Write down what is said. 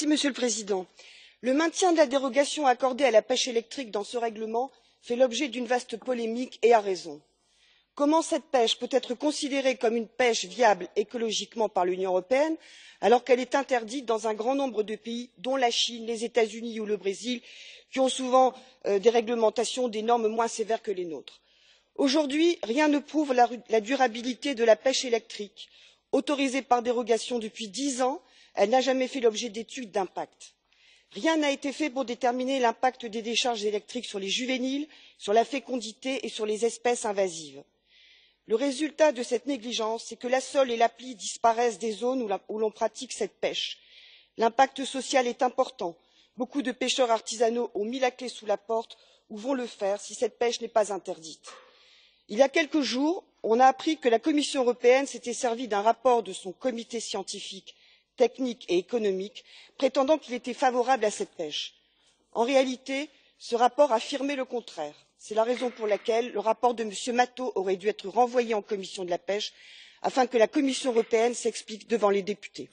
Monsieur le Président, le maintien de la dérogation accordée à la pêche électrique dans ce règlement fait l'objet d'une vaste polémique, et à raison. Comment cette pêche peut elle être considérée comme une pêche viable écologiquement par l'Union européenne alors qu'elle est interdite dans un grand nombre de pays, dont la Chine, les États Unis ou le Brésil, qui ont souvent des réglementations, des normes moins sévères que les nôtres? Aujourd'hui, rien ne prouve la durabilité de la pêche électrique. Autorisée par dérogation depuis 10 ans, elle n'a jamais fait l'objet d'études d'impact. Rien n'a été fait pour déterminer l'impact des décharges électriques sur les juvéniles, sur la fécondité et sur les espèces invasives. Le résultat de cette négligence, c'est que la sole et l'appli disparaissent des zones où l'on pratique cette pêche. L'impact social est important. Beaucoup de pêcheurs artisanaux ont mis la clé sous la porte ou vont le faire si cette pêche n'est pas interdite. Il y a quelques jours, on a appris que la Commission européenne s'était servie d'un rapport de son comité scientifique, technique et économique, prétendant qu'il était favorable à cette pêche. En réalité, ce rapport affirmait le contraire. C'est la raison pour laquelle le rapport de M. Mato aurait dû être renvoyé en commission de la pêche afin que la Commission européenne s'explique devant les députés.